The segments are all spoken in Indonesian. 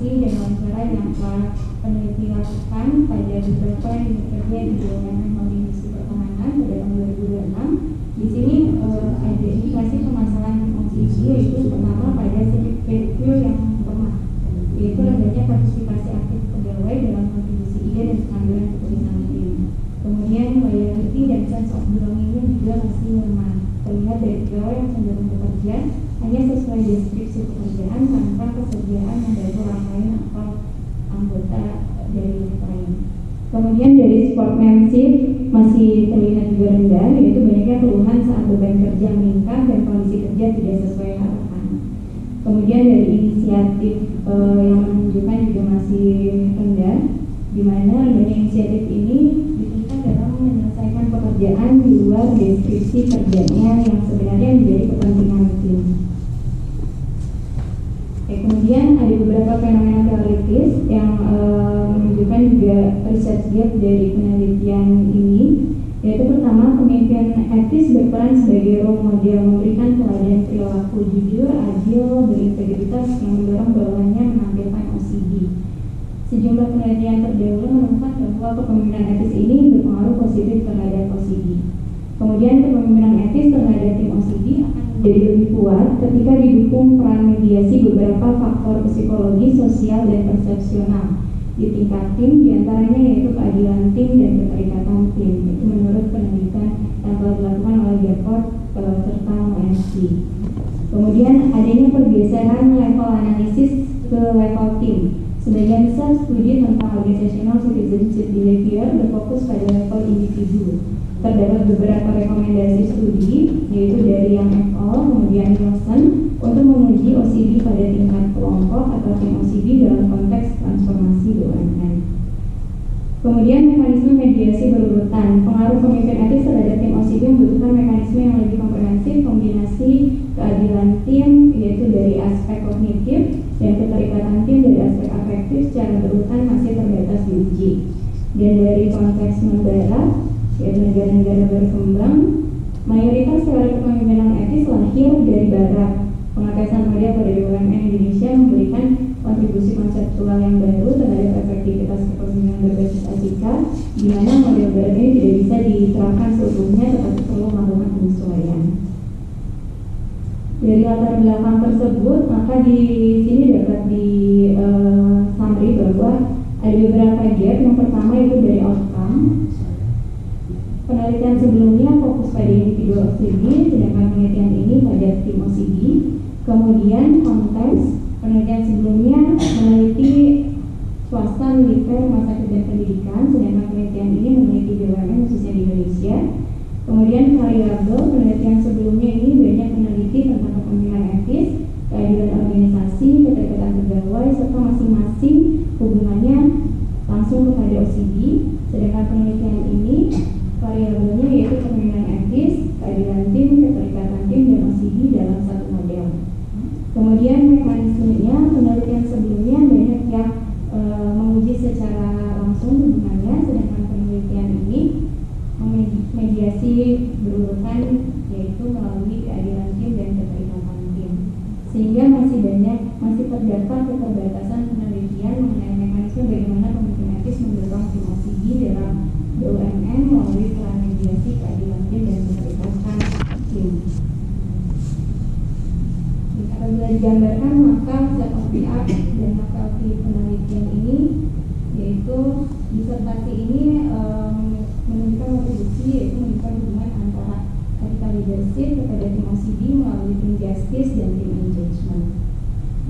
informasi dan wawancara yang telah peneliti lakukan pada beberapa unit kerja di BUMN Holding Industri Pertahanan pada tahun 2026. Di sini ada indikasi permasalahan OCD, yaitu pertama pada sirkuit yang lemah, yaitu rendahnya partisipasi aktif pegawai dalam kontribusi ide dan pengambilan keputusan tim. Kemudian loyalty dan sense of belonging-nya juga masih lemah, terlihat dari pegawai yang cenderung bekerja hanya sesuai deskripsi pekerjaan tanpa kesediaan membantu orang lain atau anggota dari unit lain. Kemudian dari sportsmanship masih terlihat juga rendah, yaitu banyaknya keluhan saat beban kerja meningkat dan kondisi kerja tidak sesuai harapan. Kemudian dari inisiatif yang menunjukkan juga masih rendah, di mana rendahnya inisiatif ini ditujukan dalam menyelesaikan pekerjaan di luar deskripsi kerjanya yang sebenarnya menjadi kepentingan tim. Kemudian ada beberapa fenomena teoritis yang menunjukkan juga research gap dari penelitian ini, yaitu pertama, pemimpin etis berperan sebagai role model, memberikan teladan perilaku jujur, adil, berintegritas yang mendorong bawahannya menampilkan OCD. Sejumlah penelitian terdahulu menemukan bahwa kepemimpinan etis ini berpengaruh positif terhadap OCD. Kemudian kepemimpinan etis terhadap tim OCD akan menjadi lebih kuat ketika didukung peran mediasi beberapa faktor psikologi, sosial, dan persepsional di tingkat tim, diantaranya yaitu keadilan tim dan keterikatan tim. Itu menurut penelitian yang telah dilakukan oleh Geport serta OMC. Kemudian adanya pergeseran level analisis ke level tim. Sebagian besar studi tentang organizational citizenship behavior berfokus pada level individu. Terdapat beberapa rekomendasi studi, yaitu dari Yang et al., kemudian Nielsen, untuk menguji OCD pada tingkat kelompok atau tim OCD dalam konteks transformasi BUMN. Kemudian mekanisme mediasi berurutan. Pengaruh pemimpin etis terhadap tim OCD membutuhkan mekanisme yang lebih komprehensif, kombinasi keadilan tim, yaitu dari aspek kognitif, dan keterikatan tim dari aspek afektif secara berurutan masih terbatas diuji. Dan dari konteks barat, yaitu negara-negara berkembang, mayoritas teori kepemimpinan etis lahir dari barat. Pengetesan model pada BUMN Indonesia memberikan kontribusi konseptual yang baru terhadap efektivitas kepemimpinan berbasis etika, di mana model barat ini tidak bisa diterapkan seluruhnya, tetapi perlu melakukan penyesuaian. Dari latar belakang tersebut, maka di sini dapat di summary bahwa ada beberapa gap. Yang pertama itu dari outcome. Penelitian sebelumnya fokus pada individu OCD, sedangkan penelitian ini pada tim OCD. Kemudian konteks, penelitian sebelumnya meneliti swasta, militer, rumah sakit, dan pendidikan, sedangkan penelitian ini meneliti BUMN khususnya di Indonesia. Kemudian variabel, penelitian sebelumnya ini banyak meneliti tentang kepemimpinan etis, keadilan organisasi, keterikatan pegawai, serta masing-masing hubungannya langsung kepada OCD. Sedangkan penelitian ini variabelnya yaitu kepemimpinan etis, keadilan tim, keterikatan tim, dan OCD dalam satu model. Kemudian mekanismenya, penelitian sebelumnya banyak yang menguji secara langsung hubungannya, sedangkan penelitian ini mediasi berurutan, yaitu melalui keadilan tim dan keterikatan tim. Sehingga masih terdapat keterbatasan penelitian mengenai mekanisme bagaimana pemimpin etis mendorong tim OCD dalam BUMN melalui peran mediasi, keadilan tim, dan keterikatan tim. Apabila digambarkan, maka set of the art dan novelty penelitian ini, yaitu disertasi ini menunjukkan kontribusi, yaitu menunjukkan hubungan antara ethical leadership kepada tim OCD melalui tim justice dan tim engagement.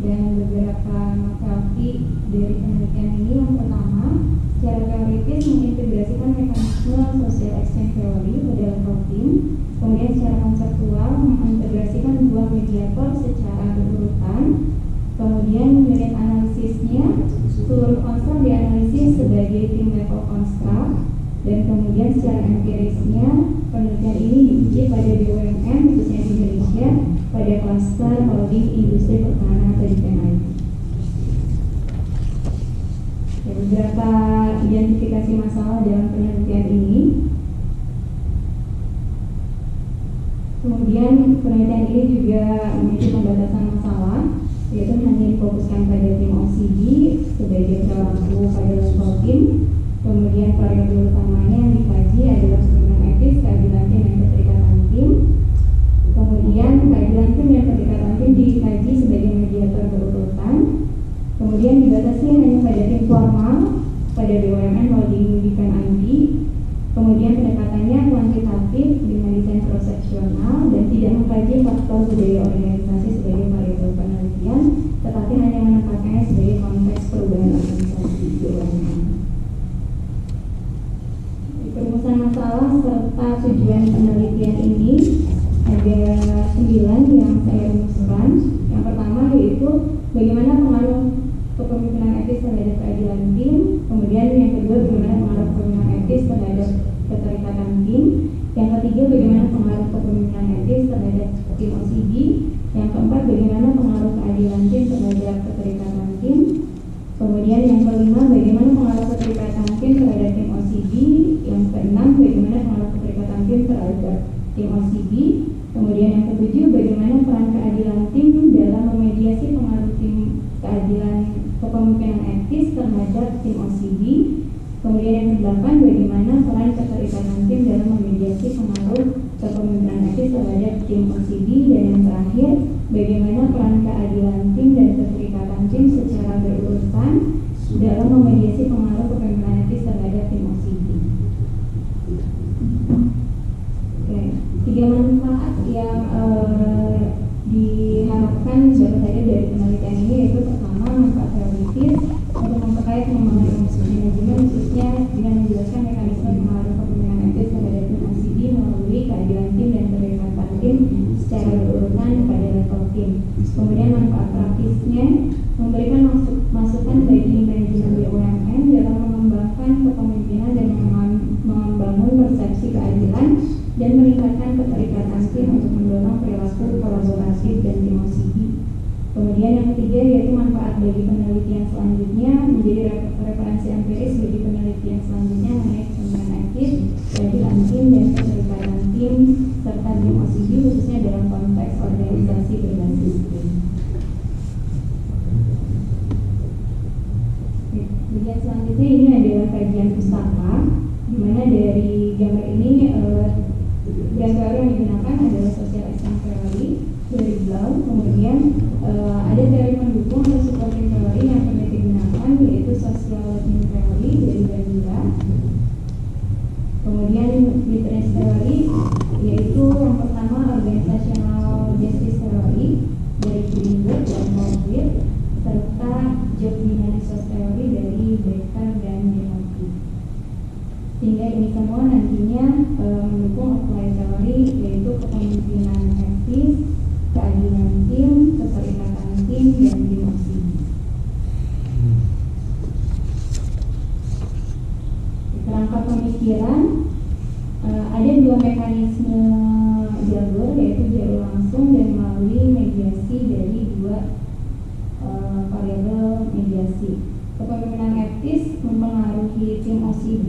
Dan beberapa novelty dari penelitian ini, yang pertama, secara teoritis mengintegrasikan mekanisme social exchange theory pada level tim. Kemudian secara konseptual mengintegrasikan dua mediator secara berurutan. Kemudian unit analisisnya, seluruh konstruk dianalisis sebagai tim level konstruk. Dan kemudian secara empirisnya, penelitian ini diuji pada BUMN khususnya di Indonesia pada klaster holding industri pertahanan atau DPNI. Beberapa identifikasi masalah dalam penelitian ini. Kemudian penelitian ini juga memiliki pembatasan masalah, yaitu hanya difokuskan pada tim OCD Kemudian dibatasi hanya pada tim formal, pada BUMN, holding, defense ID. Kemudian pendekatannya kuantitatif dengan desain cross-seksional dan tidak mengkaji faktor budaya organisasi sebagai variabel penelitian, tetapi hanya menempatkannya sebagai konteks perubahan organisasi BUMN. Perumusan masalah serta tujuan penelitian ini ada 9 yang saya rumuskan. Yang pertama yaitu bagaimana pengaruh kepemimpinan etis terhadap keadilan tim. Kemudian yang kedua bagaimana pengaruh kepemimpinan etis terhadap keterikatan tim. Yang ketiga bagaimana pengaruh kepemimpinan etis terhadap tim OCD. Yang keempat bagaimana pengaruh keadilan tim terhadap keterikatan tim. Kemudian yang kelima bagaimana pengaruh keterikatan tim terhadap tim OCD. Yang keenam bagaimana pengaruh keterikatan tim terhadap tim OCD. Kemudian yang ketujuh bagaimana peran keadilan tim dalam memediasi pengaruh tim keadilan kepemimpinan etis terhadap tim OCD. Kemudian yang kedelapan bagaimana peran keterikatan tim dalam memediasi pengaruh kepemimpinan etis terhadap tim OCD. Dan yang terakhir bagaimana peran keadilan tim dan keterikatan tim secara berurutan dalam memediasi pengaruh kepemimpinan etis terhadap tim OCD. Oke, 3 manfaat yang diharapkan dapat hadir dari penelitian ini yaitu pertama manfaat teoritis untuk memperkaya pengembangan ilmu manajemen khususnya dengan menjelaskan mekanisme pengaruh kepemimpinan etis terhadap tim OCD melalui keadilan tim dan keterikatan tim secara berurutan pada level tim. Kemudian manfaat praktisnya memberikan masukan bagi manajemen BUMN dalam mengembangkan kepemimpinan dan membangun persepsi keadilan dan meningkatkan keterikatan tim untuk mendorong perilaku kolaboratif dan tim OCD. Kemudian yang ketiga yaitu manfaat bagi penelitian selanjutnya menjadi referensi empiris bagi penelitian selanjutnya mengenai kepemimpinan etis, keadilan tim dan keterikatan tim serta tim OCD khususnya dalam konteks organisasi berbasis tim. Bagian selanjutnya ini adalah kajian pustaka, di mana dari gambar ini brand teori yang digunakan adalah social action theory dari Blau. Kemudian ada teori pendukung atau supporting theory yang pernah digunakan yaitu social listening theory dari Bandura. Kemudian witness theory yaitu yang pertama organizational justice theory dari Greenberg dan Morbid, serta job analysis theory dari Becker dan Genovi. Sehingga ini semua nantinya mendukung apply teori yaitu kepemimpinan etis, keadilan tim, keterikatan tim, dan tim OCD. Kerangka pemikiran ada 2 mekanisme jalur yaitu jalur langsung dan melalui mediasi dari 2 variabel mediasi. Kepemimpinan etis mempengaruhi tim OCD,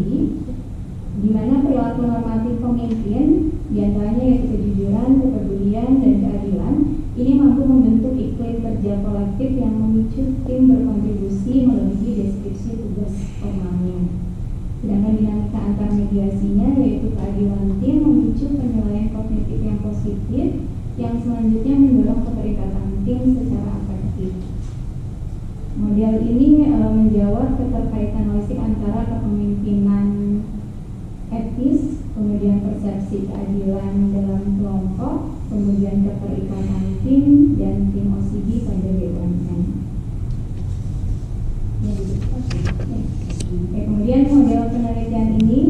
di mana perilaku normatif pemimpin, diantaranya yaitu kejujuran, kepedulian, dan keadilan, ini mampu membentuk iklim kerja kolektif yang memicu tim berkontribusi melebihi deskripsi tugas formalnya. Sedangkan dinamika antar mediasinya yaitu keadilan tim memicu penilaian kognitif yang positif yang selanjutnya mendorong keterikatan tim secara afektif. Model ini menjawab keterkaitan holistik antara kepemimpinan etis, kemudian persepsi keadilan dalam kelompok, kemudian keterikatan tim dan tim OCD pada BUMN. Kemudian model penelitian ini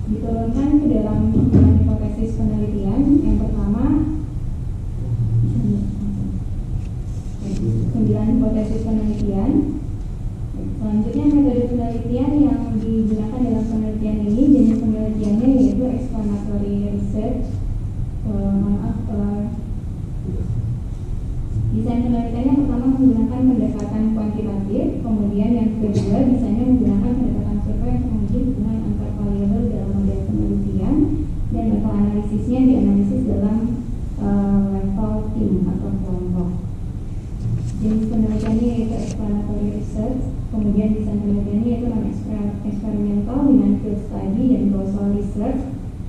diturunkan ke dalam 9 hipotesis penelitian. Yang pertama 9 hipotesis penelitian. Selanjutnya metode penelitian yang digunakan dalam penelitian ini, jenis penelitiannya yaitu explanatory research. Desain penelitiannya pertama menggunakan pendekatan kuantitatif, kemudian yang kedua desainnya menggunakan pendekatan survei untuk menguji hubungan antar variabel dalam model penelitian, dan level analisisnya dianalisis dalam level tim atau kelompok. Jenis penelitiannya yaitu explanatory research, kemudian desain penelitiannya yaitu non-eksperimental dengan field study dan causal research.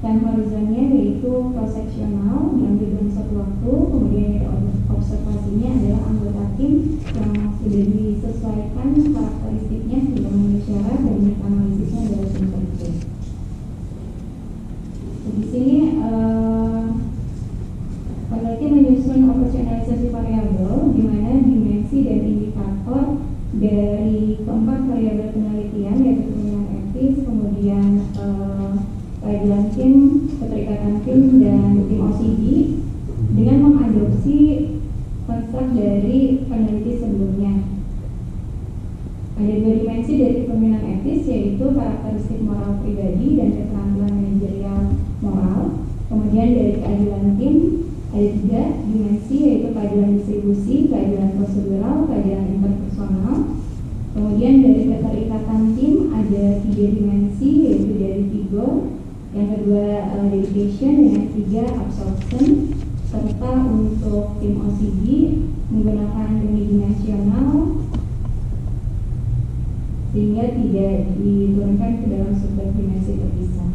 Time horizonnya yaitu cross-sectional, diambil dalam satu waktu, kemudian observasinya tim yang sudah disesuaikan karakteristiknya sehingga memenuhi syarat dan analisisnya adalah tim tertutup. Di sini peneliti menyusun operasionalisasi variabel di mana dimensi dan indikator dari keempat variabel penelitian yaitu kemungkinan etis, kemudian keadilan tim, keterikatan tim, dan tim OCD dengan mengadopsi konstruk dari peneliti sebelumnya. Ada dua dimensi dari kepemimpinan etis yaitu karakteristik moral pribadi dan keterampilan manajerial moral. Kemudian dari keadilan tim ada tiga dimensi yaitu keadilan distribusi, keadilan prosedural, keadilan interpersonal. Kemudian dari keterikatan tim ada tiga dimensi yaitu dari figure, yang kedua dedication, dengan tiga absorption, serta untuk tim OCD menggunakan unidimensional sehingga tidak diturunkan ke dalam subdimensi terpisah.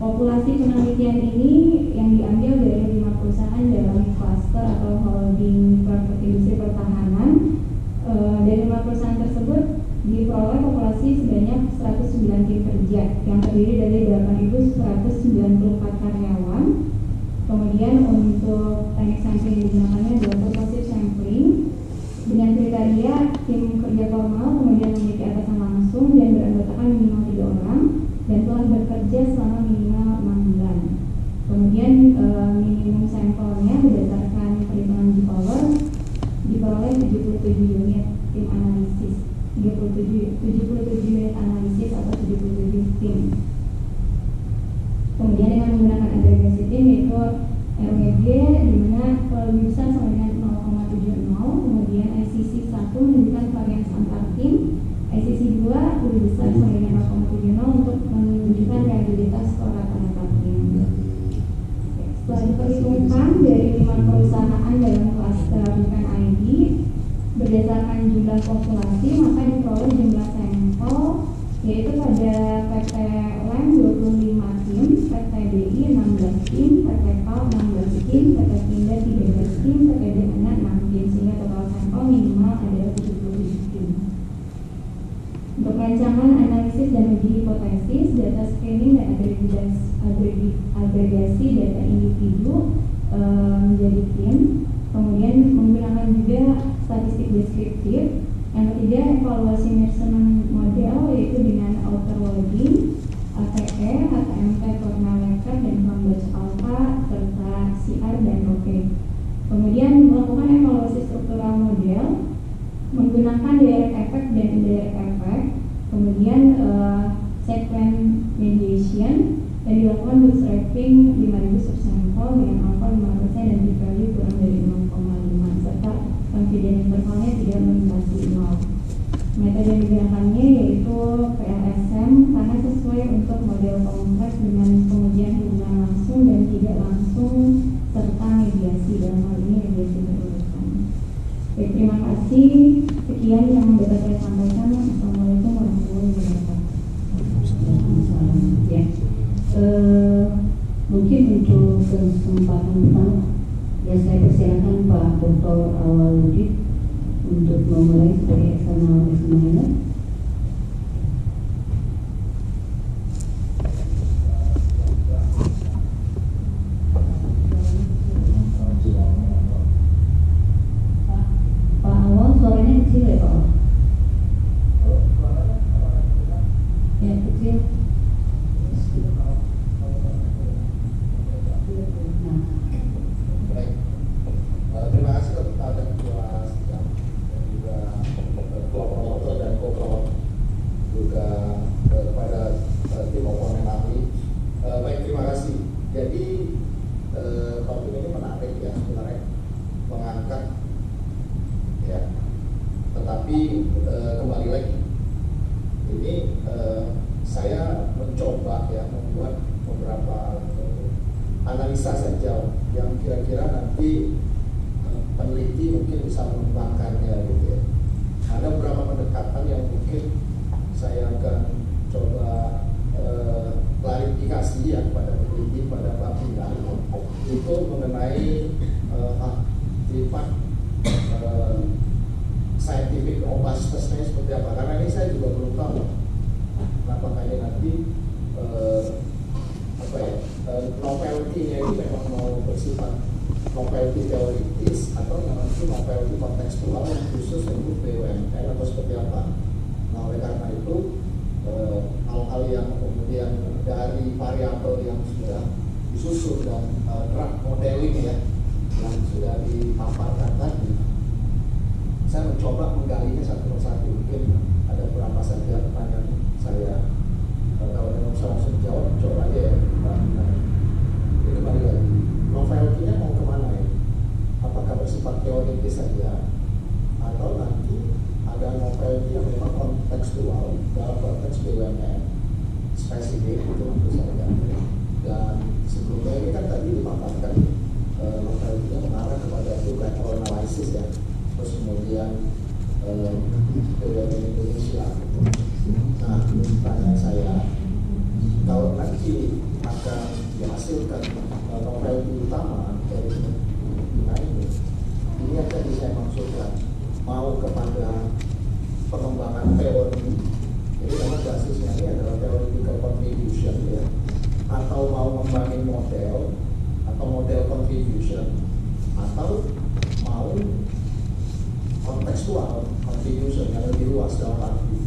Populasi penelitian ini yang diambil dari 5 perusahaan dalam cluster atau holding industri pertahanan. Dari 5 perusahaan tersebut diperoleh populasi sebanyak 109 tim kerja yang terdiri dari 8.194 karyawan. Kemudian untuk teknik sampling yang digunakannya adalah purposive sampling dengan kriteria tim kerja formal, kemudian memiliki atasan langsung dan beranggotakan minimal 3 orang dan telah bekerja selama minimal 6 bulan. Kemudian minimum sampelnya berdasarkan perhitungan G-Power diperoleh 77 unit tim analisis, 77 unit analisis atau 77 tim. Kemudian dengan menggunakan agregasi tim yaitu RWG di mana lebih besar sama dengan 0,70, kemudian ICC 1 menunjukkan varians antar tim, ICC 2 lebih besar sama dengan 0,70 untuk menunjukkan realitas skor rata-rata tim. Setelah diperhitungkan dari 5 perusahaan dalam klaster bukan ID berdasarkan jumlah populasi, maka diperoleh jumlah sampel yaitu pada PT LEM 25 tim, PT DI 16 tim, PT PAL 16 tim, PT Pindad 13 tim, PT Dana 6 tim, sehingga total sampel minimal adalah 77 tim. Untuk rancangan analisis dan uji hipotesis, data screening dan agregasi data individu menjadi tim. Kemudian menggunakan juga statistik deskriptif. Yang ketiga, evaluasi measurement model yaitu dengan outer loading, ATE, HTMP, Tornalekat, dan Cambridge Alpha, serta CR dan OK. Kemudian melakukan evaluasi struktural model menggunakan direct effect dan indirect effect. Kemudian sequence mediation dan dilakukan bootstrapping 5.000 subsampel dengan alpha 5% dan p-value kurang dari 0,5 serta confidence intervalnya tidak melintasi 0. Metode yang digunakannya yaitu PLSM karena sesuai untuk model kompleks dengan pengujian hubungan langsung dan tidak langsung serta mediasi, dalam hal ini mediasi berurutan. Baik, terima kasih. Sekian yang dapat saya sampaikan. Assalamualaikum warahmatullahi wabarakatuh. Ya. Mungkin untuk kesempatan pertama ya saya persilakan Pak Dr. Awaludin untuk memulai sebagai external examiner. Pak Awal, suaranya kecil ya Pak? Ya kecil. Terima kasih kepada ketua sidang dan juga ketua promotor dan co-promotor, juga kepada tim oponen ahli. Baik, terima kasih. Jadi topik ini menarik ya, sebenarnya mengangkat ya, tetapi kembali lagi ini saya mencoba ya membuat beberapa analisa saja yang kira-kira nanti peneliti mungkin bisa mengembangkannya gitu ya. Ada beberapa pendekatan yang mungkin saya akan coba klarifikasi ya kepada peneliti, pada Pak Bina itu mengenai sifat scientific robustness-nya seperti apa, karena ini saya juga belum tahu apakah ini nanti novelty-nya ini memang mau bersifat novelty teoritis atau nanti novelty kontekstual yang khusus untuk BUMN atau seperti apa. Nah, oleh karena itu hal-hal yang kemudian dari variabel yang sudah disusun dan draft modeling ya yang sudah dipaparkan tadi, saya mencoba menggalinya satu persatu. Mungkin ada beberapa saja pertanyaan saya, kalau dengan saya langsung jawab, coba aja ya Pak. Ini kembali lagi, novelty-nya mau kemana ya? Apakah bersifat teoritis saja atau nanti ada novelty yang memang kontekstual dalam konteks BUMN spesifik itu tentu saja. Dan sebelumnya ini kan tadi dipaparkan novelty-nya mengarah kepada level analysis ya, terus kemudian BUMN Indonesia. Nah, pertanyaan saya, kalau nanti akan dihasilkan novelty utama dari ini yang tadi saya maksudkan, mau kepada pengembangan teori, jadi memang basisnya ini adalah theoretical contribution ya, atau mau membangun model atau model contribution, atau mau kontekstual contribution yang lebih luas dalam arti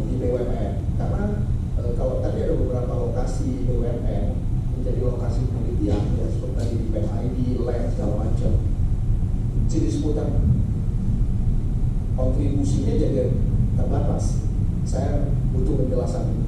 di BUMN. Karena kalau tadi ada beberapa lokasi BUMN menjadi lokasi penelitian ya, seperti tadi di PMID, lab segala macam, jadi disebutkan kontribusinya jadi terbatas. Saya butuh penjelasan ini.